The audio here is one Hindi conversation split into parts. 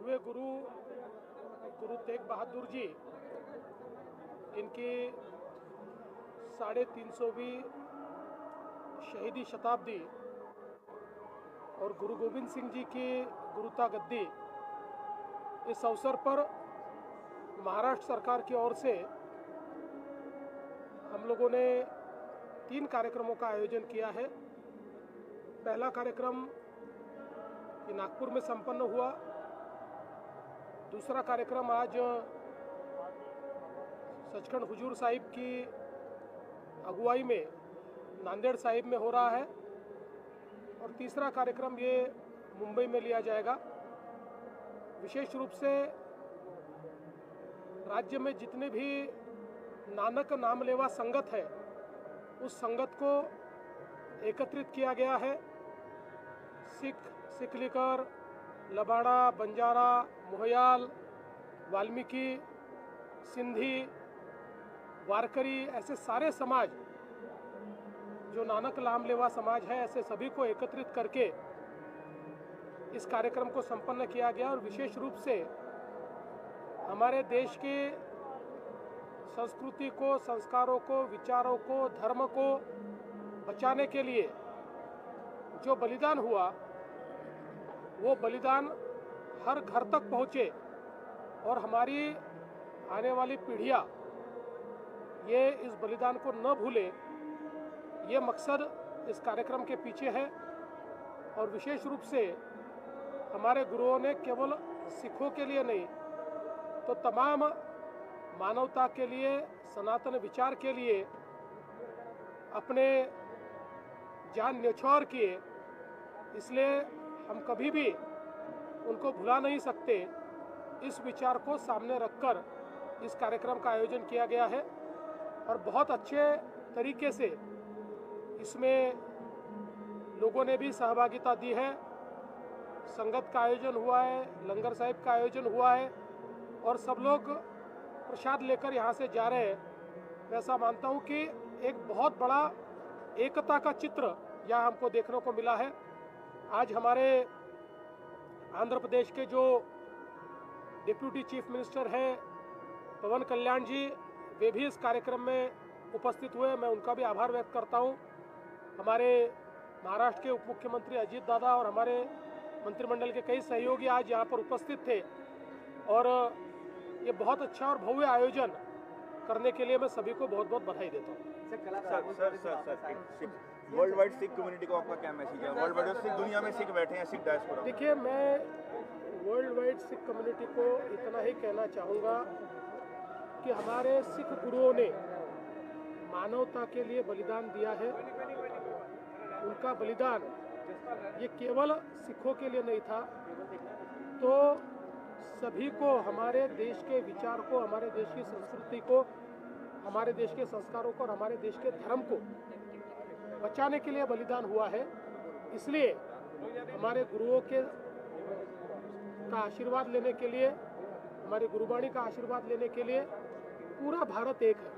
नौवे गुरु गुरु तेग बहादुर जी, इनकी 350वीं शहीदी शताब्दी और गुरु गोविंद सिंह जी की गुरुता गद्दी, इस अवसर पर महाराष्ट्र सरकार की ओर से हम लोगों ने 3 कार्यक्रमों का आयोजन किया है। पहला कार्यक्रम नागपुर में संपन्न हुआ। दूसरा कार्यक्रम आज सचखंड हुजूर साहिब की अगुवाई में नांदेड़ साहिब में हो रहा है और तीसरा कार्यक्रम ये मुंबई में लिया जाएगा। विशेष रूप से राज्य में जितने भी नानक नामलेवा संगत है, उस संगत को एकत्रित किया गया है। सिख लिकर, लबाड़ा, बंजारा, मोहयाल, वाल्मीकि, सिंधी, वारकरी, ऐसे सारे समाज जो नानक नामलेवा समाज है, ऐसे सभी को एकत्रित करके इस कार्यक्रम को संपन्न किया गया। और विशेष रूप से हमारे देश की संस्कृति को, संस्कारों को, विचारों को, धर्म को बचाने के लिए जो बलिदान हुआ, वो बलिदान हर घर तक पहुँचे और हमारी आने वाली पीढ़ियाँ ये इस बलिदान को न भूले, ये मकसद इस कार्यक्रम के पीछे है। और विशेष रूप से हमारे गुरुओं ने केवल सिखों के लिए नहीं, तो तमाम मानवता के लिए, सनातन विचार के लिए अपने जान न्यौछावर किए। इसलिए हम कभी भी उनको भुला नहीं सकते। इस विचार को सामने रखकर इस कार्यक्रम का आयोजन किया गया है और बहुत अच्छे तरीके से इसमें लोगों ने भी सहभागिता दी है। संगत का आयोजन हुआ है, लंगर साहिब का आयोजन हुआ है और सब लोग प्रसाद लेकर यहाँ से जा रहे हैं। मैं ऐसा मानता हूँ कि एक बहुत बड़ा एकता का चित्र यहाँ हमको देखने को मिला है। आज हमारे आंध्र प्रदेश के जो डिप्यूटी चीफ मिनिस्टर हैं पवन कल्याण जी, वे भी इस कार्यक्रम में उपस्थित हुए। मैं उनका भी आभार व्यक्त करता हूँ। हमारे महाराष्ट्र के उप मुख्यमंत्री अजीत दादा और हमारे मंत्रिमंडल के कई सहयोगी आज यहाँ पर उपस्थित थे और ये बहुत अच्छा और भव्य आयोजन करने के लिए मैं सभी को बहुत बहुत बधाई देता हूँ। Sir, world wide Sikh community को आपका क्या मैसेज है? वर्ल्ड वाइड सिख दुनिया में सिख बैठे हैं, सिख डायस्पोरा। देखिए, मैं वर्ल्ड वाइड सिख कम्युनिटी को इतना ही कहना चाहूँगा कि हमारे सिख गुरुओं ने मानवता के लिए बलिदान दिया है। उनका बलिदान ये केवल सिखों के लिए नहीं था, तो सभी को, हमारे देश के विचार को, हमारे देश की संस्कृति को, हमारे देश के संस्कारों को और हमारे देश के धर्म को बचाने के लिए बलिदान हुआ है। इसलिए हमारे गुरुओं के का आशीर्वाद लेने के लिए, हमारे गुरुवाणी का आशीर्वाद लेने के लिए पूरा भारत एक है।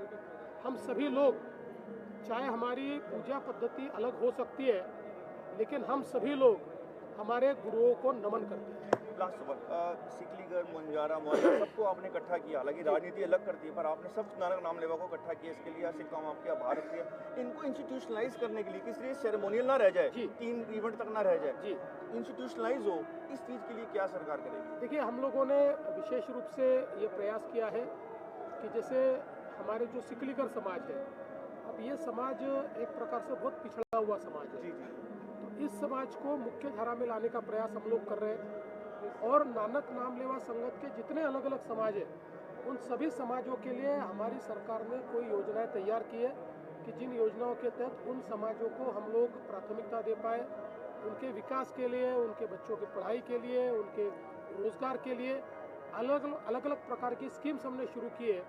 हम सभी लोग, चाहे हमारी पूजा पद्धति अलग हो सकती है, लेकिन हम सभी लोग हमारे गुरुओं को नमन करते हैं। लास्ट सिकलीगढ़, मुंजारा, मोहल्ला सबको आपने इकट्ठा किया। हालांकि राजनीति अलग करती है, पर आपने सब नानक नामलेवा को इकट्ठा किया। इसके लिए सिख कौम आपके आभार रखती है। इनको इंस्टीट्यूशनलाइज करने के लिए, किस लिए सेरेमोनियल ना रह जाए, 3 इवेंट तक ना रह जाए जी, इंस्टीट्यूशनलाइज हो, इस चीज़ के लिए क्या सरकार करेगी? देखिए, हम लोगों ने विशेष रूप से ये प्रयास किया है कि जैसे हमारे जो सिकलीगढ़ समाज है, अब ये समाज एक प्रकार से बहुत पिछड़ा हुआ समाज है जी, तो इस समाज को मुख्य धारा में लाने का प्रयास हम लोग कर रहे हैं। और नानक नामलेवा संगत के जितने अलग अलग समाज है, उन सभी समाजों के लिए हमारी सरकार ने कोई योजनाएं तैयार की है कि जिन योजनाओं के तहत उन समाजों को हम लोग प्राथमिकता दे पाए, उनके विकास के लिए, उनके बच्चों की पढ़ाई के लिए, उनके रोजगार के लिए अलग अलग प्रकार की स्कीम्स हमने शुरू की है।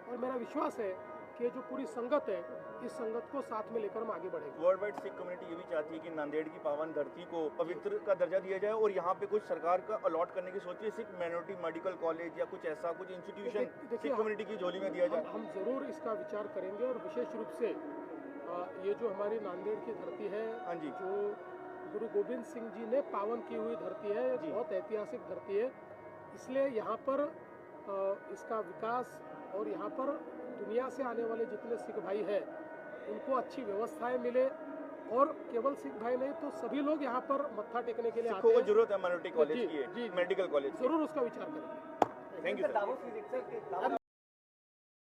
और मेरा विश्वास है कि ये जो पूरी संगत है, इस संगत को साथ में लेकर हम आगे बढ़ेंगे। वर्ल्ड वाइड सिख कम्युनिटी ये भी चाहती है कि नांदेड़ की पावन धरती को पवित्र का दर्जा दिया जाए और यहाँ पे कुछ सरकार का अलॉट करने की सोचिए, सिख माइनॉरिटी मेडिकल कॉलेज या कुछ ऐसा कुछ इंस्टीट्यूशन सिख कम्युनिटी की झोली में दिया जाए। हम जरूर इसका विचार करेंगे और विशेष रूप से ये जो हमारी नांदेड़ की धरती है, हाँ जी, जो गुरु गोविंद सिंह जी ने पावन की हुई धरती है, बहुत ऐतिहासिक धरती है। इसलिए यहाँ पर इसका विकास और यहाँ पर दुनिया से आने वाले जितने सिख भाई हैं उनको अच्छी व्यवस्थाएं मिले, और केवल सिख भाई नहीं तो सभी लोग यहाँ पर मत्था टेकने के लिए आते हैं। जरूरत है माइनॉरिटी कॉलेज की, मेडिकल कॉलेज, जरूर उसका विचार करेंगे। Thank you sir.